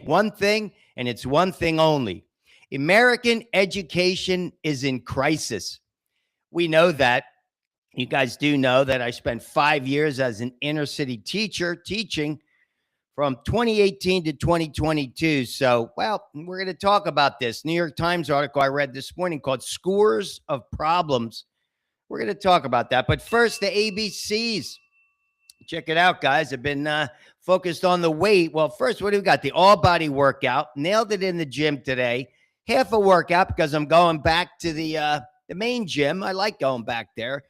One thing, and it's one thing only. American education is in crisis. We know that. You guys do know that I spent 5 years as an inner city teacher teaching from 2018 to 2022. So, well, we're going to talk about this New York Times article I read this morning called Scores of Problems. We're going to talk about that. But first, the ABCs. Check it out, guys. I've been focused on the weight. Well, first, what do we got? The all-body workout. Nailed it in the gym today. Half a workout because I'm going back to the main gym. I like going back there.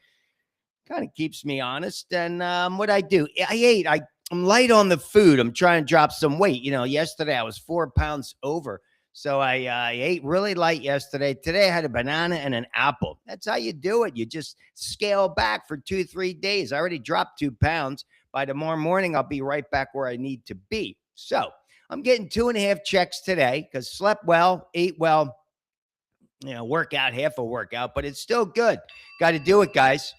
Kind of keeps me honest. And what I do, I'm light on the food. I'm trying to drop some weight. You know, yesterday I was 4 pounds over. So I ate really light yesterday. Today I had a banana and an apple. That's how you do it. You just scale back for 2-3 days. I already dropped 2 pounds. By tomorrow morning, I'll be right back where I need to be. So I'm getting 2.5 checks today because slept well, ate well, workout, half a workout, but it's still good. Got to do it, guys.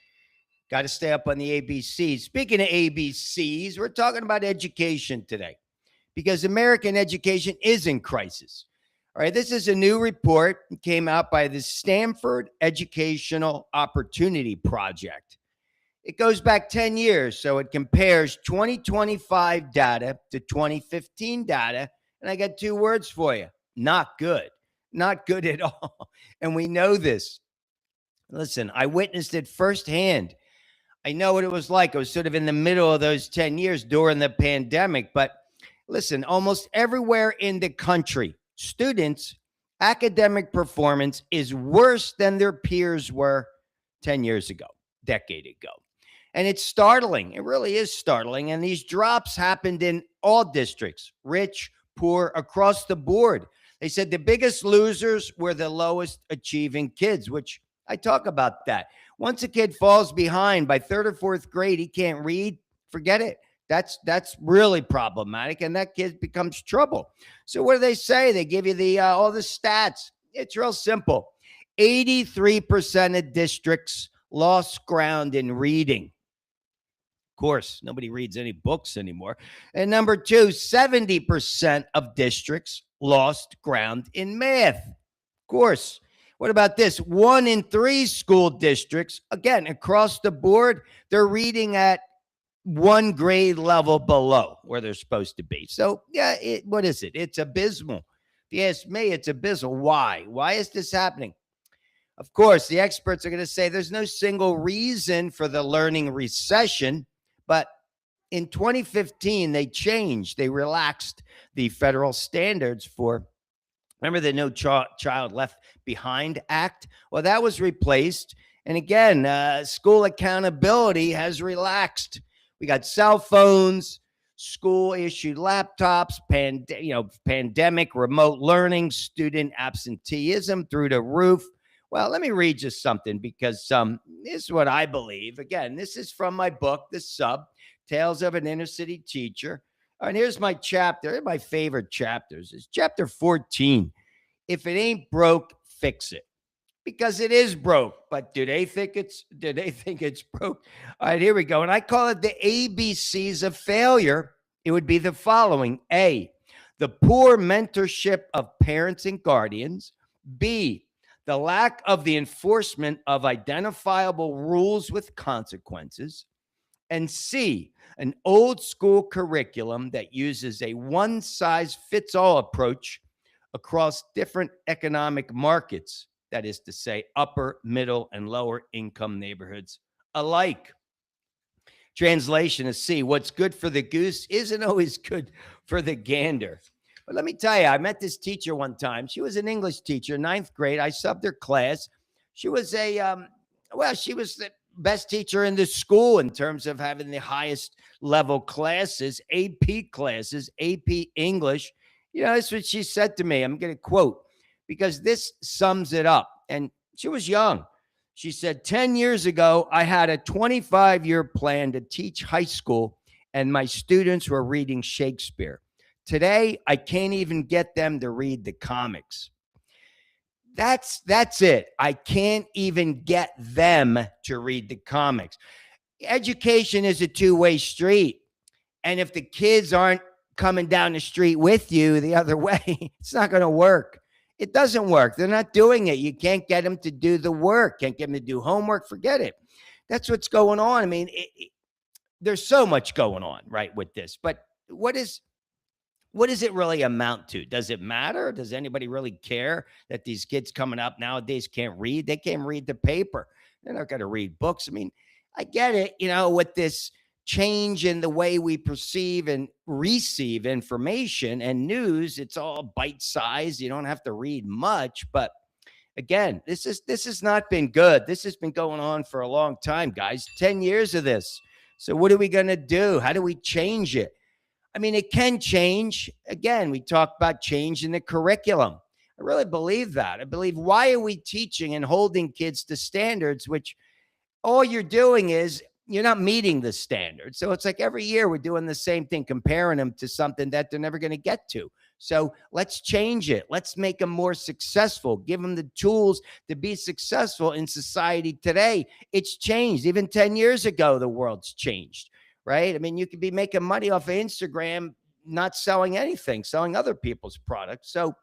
Got to stay up on the ABCs. Speaking of ABCs, we're talking about education today because American education is in crisis. All right, this is a new report. It came out by the Stanford Educational Opportunity Project. It goes back 10 years, so it compares 2025 data to 2015 data, and I got 2 words for you. Not good. Not good at all. And we know this. Listen, I witnessed it firsthand. I know what it was like. I was sort of in the middle of those 10 years during the pandemic. But listen, almost everywhere in the country, students' academic performance is worse than their peers were 10 years ago, decade ago. And it's startling. It really is startling. And these drops happened in all districts, rich, poor, across the board. They said the biggest losers were the lowest achieving kids, which I talk about that. Once a kid falls behind by 3rd or 4th grade, he can't read, forget it. That's really problematic, and that kid becomes trouble. So what do they say? They give you all the stats. It's real simple. 83% of districts lost ground in reading. Of course, nobody reads any books anymore. And number 2, 70% of districts lost ground in math. Of course. What about this? 1 in 3 school districts, again, across the board, they're reading at 1 grade level below where they're supposed to be. So, yeah, what is it? It's abysmal. If you ask me, it's abysmal. Why? Why is this happening? Of course, the experts are going to say there's no single reason for the learning recession, but in 2015, they changed. They relaxed the federal standards for, remember the No Child Left Behind Act? Well, that was replaced. And again, school accountability has relaxed. We got cell phones, school-issued laptops, pandemic, remote learning, student absenteeism through the roof. Well, let me read you something because this is what I believe. Again, this is from my book, The Sub, Tales of an Inner City Teacher. And here's my chapter, my favorite chapters. It's chapter 14. If it ain't broke, fix it. Because it is broke. But do they think it's broke? All right, here we go. And I call it the ABCs of failure. It would be the following. A, the poor mentorship of parents and guardians. B, the lack of the enforcement of identifiable rules with consequences. And C, an old school curriculum that uses a one-size-fits-all approach across different economic markets, that is to say, upper, middle, and lower income neighborhoods alike. Translation is C, what's good for the goose isn't always good for the gander. But let me tell you, I met this teacher one time. She was an English teacher, 9th grade. I subbed her class. She was she was the best teacher in the school in terms of having the highest level classes, AP classes, AP English. You know, that's what she said to me. I'm going to quote because this sums it up. And she was young. She said, 10 years ago, I had a 25-year plan to teach high school, and my students were reading Shakespeare. Today, I can't even get them to read the comics. That's it. I can't even get them to read the comics. Education is a two-way street. And if the kids aren't coming down the street with you the other way. It's not going to work. It doesn't work. They're not doing it. You can't get them to do the work. Can't get them to do homework. Forget it. That's what's going on. I mean, there's so much going on, right, with this. But what does it really amount to? Does it matter? Does anybody really care that these kids coming up nowadays can't read? They can't read the paper. They're not going to read books. I mean, I get it, with this change in the way we perceive and receive information and news. It's all bite-sized. You don't have to read much, but again, this has not been good. This has been going on for a long time, guys. 10 years of this. So what are we going to do? How do we change it? I mean, it can change. Again, we talk about changing the curriculum. I really believe that. I believe, why are we teaching and holding kids to standards, which all you're doing is you're not meeting the standard. So it's like every year we're doing the same thing, comparing them to something that they're never going to get to. So let's change it. Let's make them more successful. Give them the tools to be successful in society today. It's changed. Even 10 years ago, the world's changed, right? I mean, you could be making money off of Instagram, not selling anything, selling other people's products. So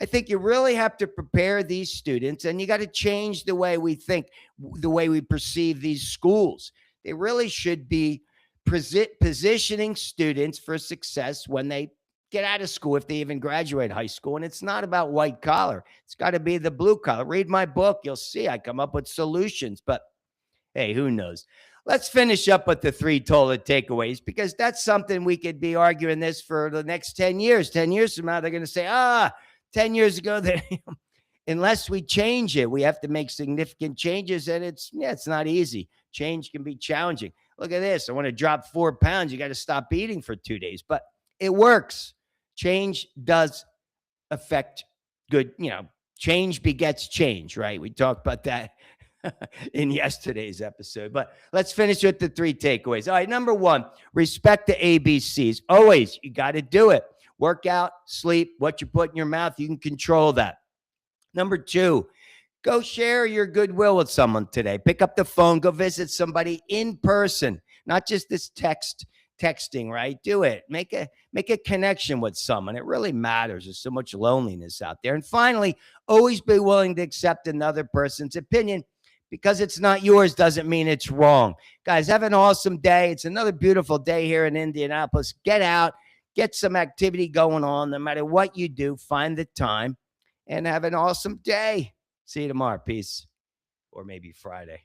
I think you really have to prepare these students, and you got to change the way we think, the way we perceive these schools. They really should be positioning students for success when they get out of school, if they even graduate high school. And it's not about white collar. It's got to be the blue collar. Read my book. You'll see I come up with solutions. But hey, who knows? Let's finish up with the 3 Tola takeaways, because that's something we could be arguing this for the next 10 years. 10 years from now, they're going to say, 10 years ago, unless we change it, we have to make significant changes. And it's not easy. Change can be challenging. Look at this. I want to drop 4 pounds. You got to stop eating for 2 days, but it works. Change does affect good, change begets change, right? We talked about that in yesterday's episode, but let's finish with the 3 takeaways. All right. Number 1, respect the ABCs. Always, you got to do it. Work out, sleep, what you put in your mouth, you can control that. Number 2, go share your goodwill with someone today. Pick up the phone, go visit somebody in person, not just this texting, right? Do it. Make a connection with someone. It really matters. There's so much loneliness out there. And finally, always be willing to accept another person's opinion. Because it's not yours doesn't mean it's wrong. Guys, have an awesome day. It's another beautiful day here in Indianapolis. Get out, get some activity going on. No matter what you do, find the time and have an awesome day. See you tomorrow. Peace. Or maybe Friday.